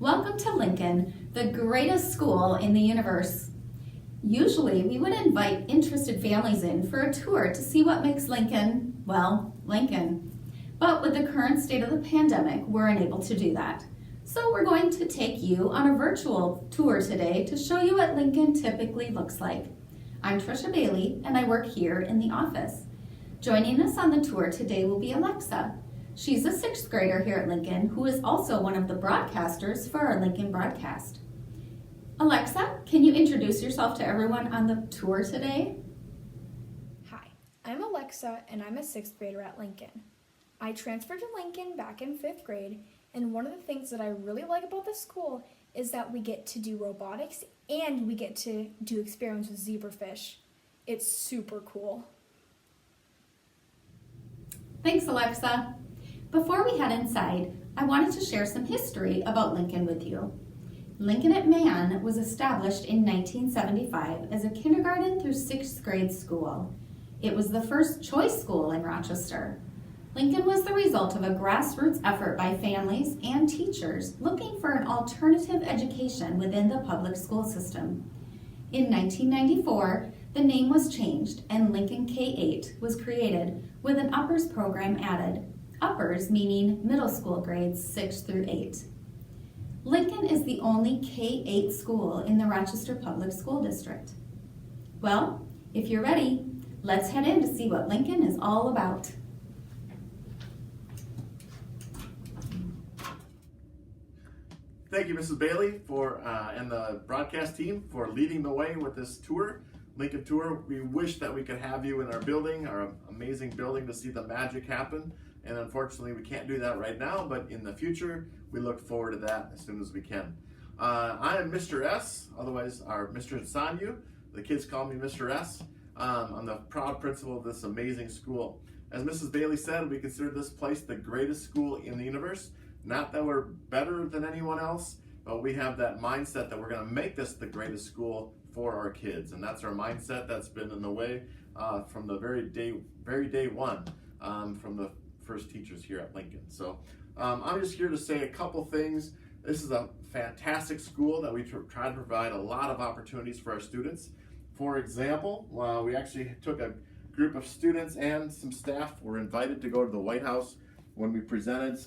Welcome to Lincoln, the greatest school in the universe. Usually, we would invite interested families in for a tour to see what makes Lincoln, well, Lincoln. But with the current state of the pandemic, we're unable to do that. So we're going to take you on a virtual tour today to show you what Lincoln typically looks like. I'm Trisha Bailey, and I work here in the office. Joining us on the tour today will be Alexa. She's a 6th grader here at Lincoln who is also one of the broadcasters for our Lincoln broadcast. Alexa, can you introduce yourself to everyone on the tour today? Hi, I'm Alexa and I'm a 6th grader at Lincoln. I transferred to Lincoln back in 5th grade, and one of the things that I really like about the school is that we get to do robotics and we get to do experiments with zebrafish. It's super cool. Thanks, Alexa. Before we head inside, I wanted to share some history about Lincoln with you. Lincoln at Man was established in 1975 as a kindergarten through 6th grade school. It was the first choice school in Rochester. Lincoln was the result of a grassroots effort by families and teachers looking for an alternative education within the public school system. In 1994, the name was changed and Lincoln K-8 was created with an uppers program added. Uppers meaning middle school grades 6 through 8. Lincoln is the only K-8 school in the Rochester Public School District. Well, if you're ready, let's head in to see what Lincoln is all about. Thank you, Mrs. Bailey, and the broadcast team for leading the way with this tour, Lincoln Tour. We wish that we could have you in our building, our amazing building, to see the magic happen. And unfortunately, we can't do that right now, but in the future, we look forward to that as soon as we can. I am Mr. S, otherwise our Mr. Sanyu. The kids call me Mr. S. I'm the proud principal of this amazing school. As Mrs. Bailey said, we consider this place the greatest school in the universe. Not that we're better than anyone else, but we have that mindset that we're going to make this the greatest school for our kids. And that's our mindset that's been in the way from the very day one, from the first teachers here at Lincoln. So I'm just here to say a couple things. This is a fantastic school that we try to provide a lot of opportunities for our students. For example, we actually took a group of students and some staff were invited to go to the White House when we presented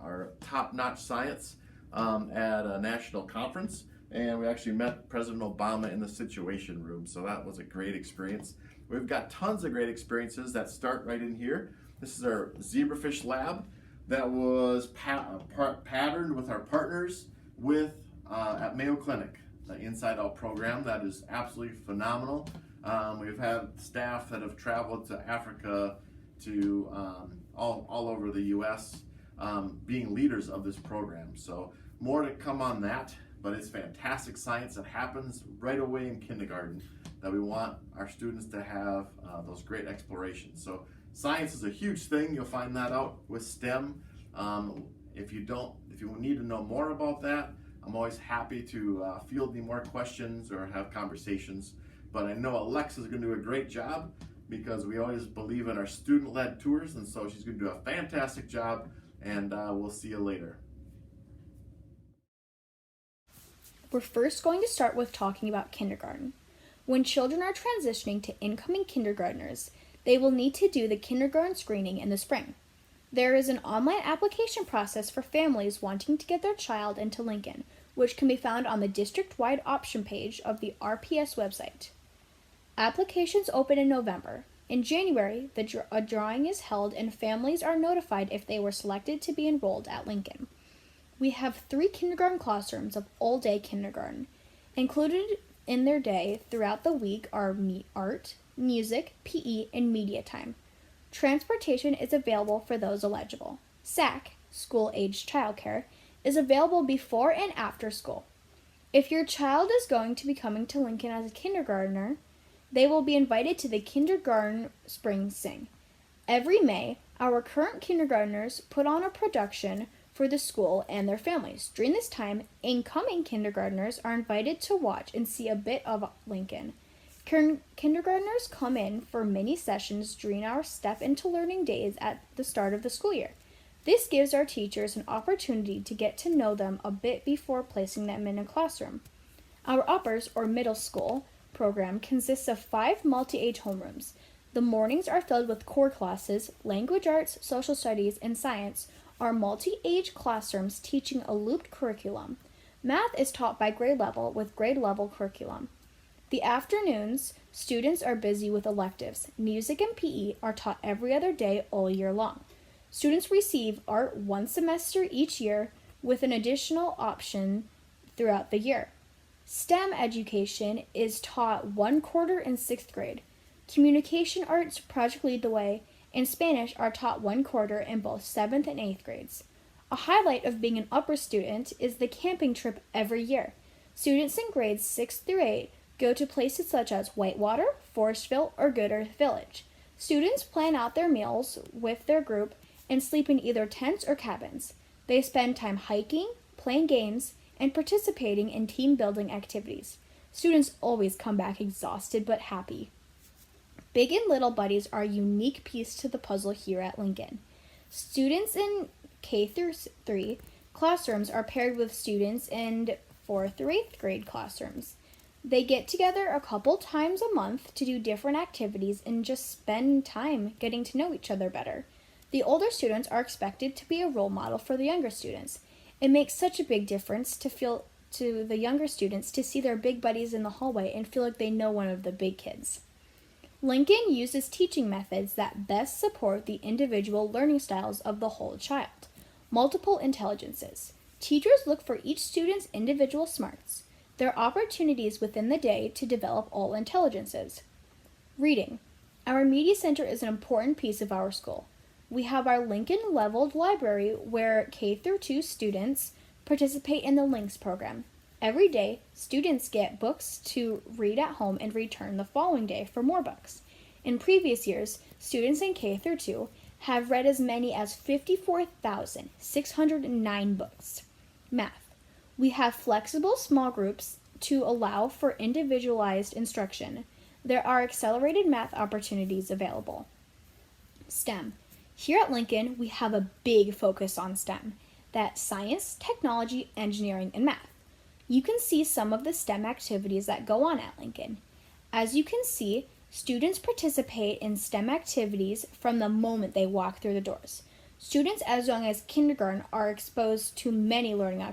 our top-notch science at a national conference, and we actually met President Obama in the Situation Room, so that was a great experience. We've got tons of great experiences that start right in here. This is our zebrafish lab that was patterned with our partners at Mayo Clinic, the Inside Out program. That is absolutely phenomenal. We've had staff that have traveled to Africa, to all over the U.S., being leaders of this program. So more to come on that, but it's fantastic science that happens right away in kindergarten that we want our students to have those great explorations. So science is a huge thing. You'll find that out with STEM. If you need to know more about that, I'm always happy to field any more questions or have conversations. But I know Alexa's going to do a great job because we always believe in our student-led tours, and so she's going to do a fantastic job, and we'll see you later. We're first going to start with talking about kindergarten. When children are transitioning to incoming kindergartners, they will need to do the kindergarten screening in the spring. There is an online application process for families wanting to get their child into Lincoln, which can be found on the district-wide option page of the RPS website. Applications open in November. In January, a drawing is held and families are notified if they were selected to be enrolled at Lincoln. We have 3 kindergarten classrooms of all-day kindergarten. Included in their day throughout the week are art, music, PE, and media time. Transportation is available for those eligible. SAC, school-aged childcare, is available before and after school. If your child is going to be coming to Lincoln as a kindergartner, they will be invited to the Kindergarten Spring Sing. Every May, our current kindergartners put on a production for the school and their families. During this time, incoming kindergartners are invited to watch and see a bit of Lincoln. Kindergartners come in for mini sessions during our Step into Learning days at the start of the school year. This gives our teachers an opportunity to get to know them a bit before placing them in a classroom. Our uppers, or middle school, program consists of 5 multi-age homerooms. The mornings are filled with core classes. Language arts, social studies, and science are multi-age classrooms teaching a looped curriculum. Math is taught by grade level with grade level curriculum. The afternoons, students are busy with electives. Music and PE are taught every other day all year long. Students receive art one semester each year with an additional option throughout the year. STEM education is taught 1 quarter in 6th grade. Communication arts, Project Lead the Way, and Spanish are taught 1 quarter in both 7th and 8th grades. A highlight of being an upper student is the camping trip every year. Students in grades 6 through 8 go to places such as Whitewater, Forestville, or Good Earth Village. Students plan out their meals with their group and sleep in either tents or cabins. They spend time hiking, playing games, and participating in team-building activities. Students always come back exhausted but happy. Big and Little Buddies are a unique piece to the puzzle here at Lincoln. Students in K through 3 classrooms are paired with students in 4th through 8th grade classrooms. They get together a couple times a month to do different activities and just spend time getting to know each other better. The older students are expected to be a role model for the younger students. It makes such a big difference to the younger students to see their big buddies in the hallway and feel like they know one of the big kids. Lincoln uses teaching methods that best support the individual learning styles of the whole child. Multiple intelligences. Teachers look for each student's individual smarts. There are opportunities within the day to develop all intelligences. Reading. Our media center is an important piece of our school. We have our Lincoln Leveled Library where K through 2 students participate in the Links program. Every day, students get books to read at home and return the following day for more books. In previous years, students in K through 2 have read as many as 54,609 books. Math. We have flexible small groups to allow for individualized instruction. There are accelerated math opportunities available. STEM. Here at Lincoln, we have a big focus on STEM. That's science, technology, engineering, and math. You can see some of the STEM activities that go on at Lincoln. As you can see, students participate in STEM activities from the moment they walk through the doors. Students as young as kindergarten are exposed to many learning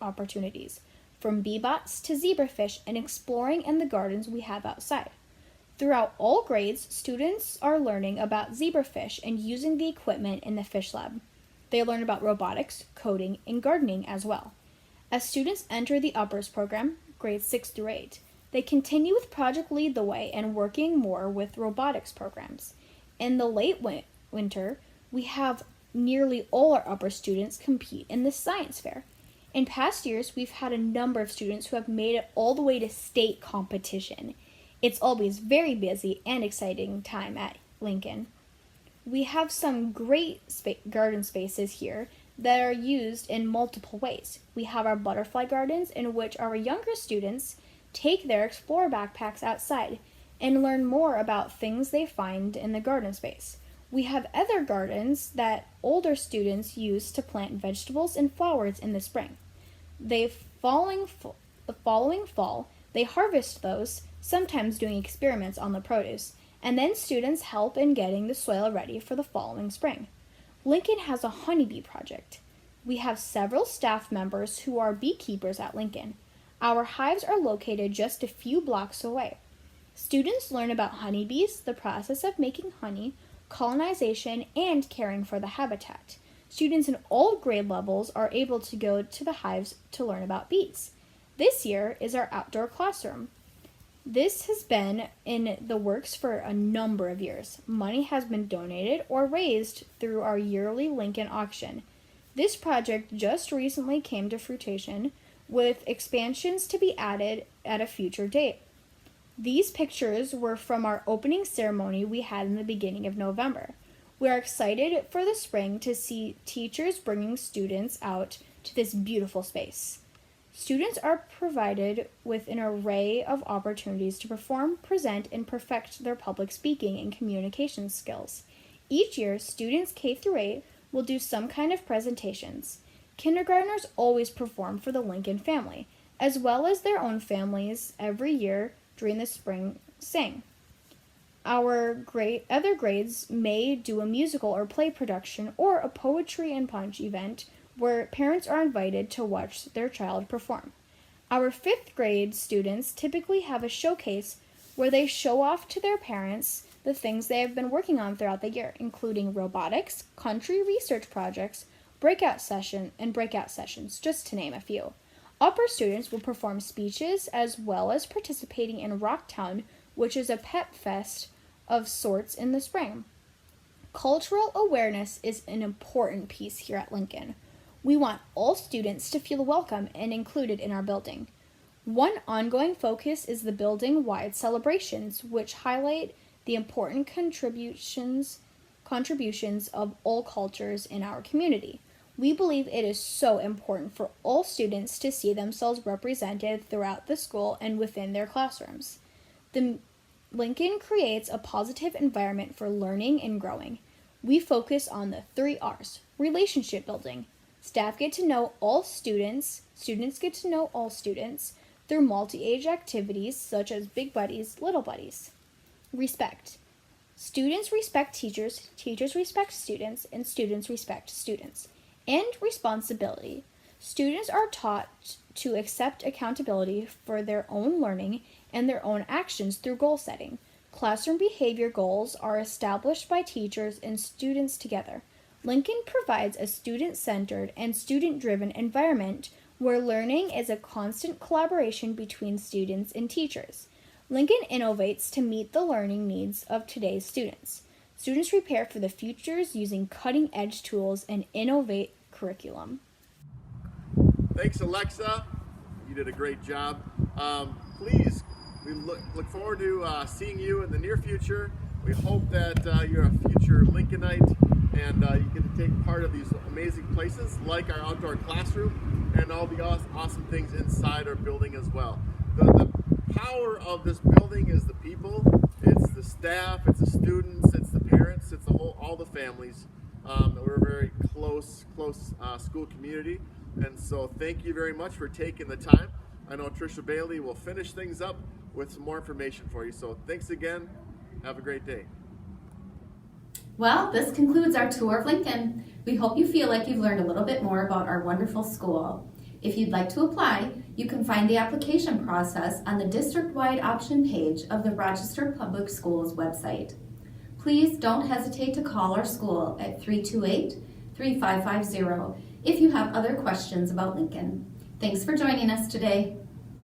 opportunities, from bee-bots to zebrafish and exploring in the gardens we have outside. Throughout all grades, students are learning about zebrafish and using the equipment in the fish lab. They learn about robotics, coding, and gardening as well. As students enter the uppers program, grades 6 through 8, they continue with Project Lead the Way and working more with robotics programs. In the late winter, we have nearly all our upper students compete in the science fair. In past years, we've had a number of students who have made it all the way to state competition. It's always very busy and exciting time at Lincoln. We have some great garden spaces here that are used in multiple ways. We have our butterfly gardens in which our younger students take their Explorer backpacks outside and learn more about things they find in the garden space. We have other gardens that older students use to plant vegetables and flowers in the spring. The following fall, they harvest those, sometimes doing experiments on the produce, and then students help in getting the soil ready for the following spring. Lincoln has a honeybee project. We have several staff members who are beekeepers at Lincoln. Our hives are located just a few blocks away. Students learn about honeybees, the process of making honey, colonization, and caring for the habitat. Students in all grade levels are able to go to the hives to learn about bees. This year is our outdoor classroom. This has been in the works for a number of years. Money has been donated or raised through our yearly Lincoln auction. This project just recently came to fruition, with expansions to be added at a future date. These pictures were from our opening ceremony we had in the beginning of November. We are excited for the spring to see teachers bringing students out to this beautiful space. Students are provided with an array of opportunities to perform, present, and perfect their public speaking and communication skills. Each year, students K through 8 will do some kind of presentations. Kindergartners always perform for the Lincoln family, as well as their own families every year during the spring sing. Our other grades may do a musical or play production or a poetry and punch event where parents are invited to watch their child perform. Our 5th grade students typically have a showcase where they show off to their parents the things they have been working on throughout the year, including robotics, country research projects, breakout sessions, just to name a few. Upper students will perform speeches as well as participating in Rocktown, which is a pep fest of sorts in the spring. Cultural awareness is an important piece here at Lincoln. We want all students to feel welcome and included in our building. One ongoing focus is the building-wide celebrations, which highlight the important contributions of all cultures in our community. We believe it is so important for all students to see themselves represented throughout the school and within their classrooms. The Lincoln creates a positive environment for learning and growing. We focus on the 3 R's: relationship building. Staff get to know all students get to know all students through multi-age activities such as big buddies, little buddies. Respect. Students respect teachers, teachers respect students, and students respect students. And responsibility. Students are taught to accept accountability for their own learning and their own actions through goal setting. Classroom behavior goals are established by teachers and students together. Lincoln provides a student-centered and student-driven environment where learning is a constant collaboration between students and teachers. Lincoln innovates to meet the learning needs of today's students. Students prepare for the futures using cutting-edge tools and innovate curriculum. Thanks, Alexa. You did a great job. Please, we look forward to seeing you in the near future. We hope that you're a future Lincolnite and you get to take part of these amazing places like our outdoor classroom and all the awesome things inside our building as well. The power of this building is the people. It's the staff, it's the students, it's the parents, it's all the families. We're a very close school community, and so thank you very much for taking the time. I know Tricia Bailey will finish things up with some more information for you, so thanks again. Have a great day. Well, this concludes our tour of Lincoln. We hope you feel like you've learned a little bit more about our wonderful school. If you'd like to apply, you can find the application process on the district-wide option page of the Rochester Public Schools website. Please don't hesitate to call our school at 328-3550 if you have other questions about Lincoln. Thanks for joining us today.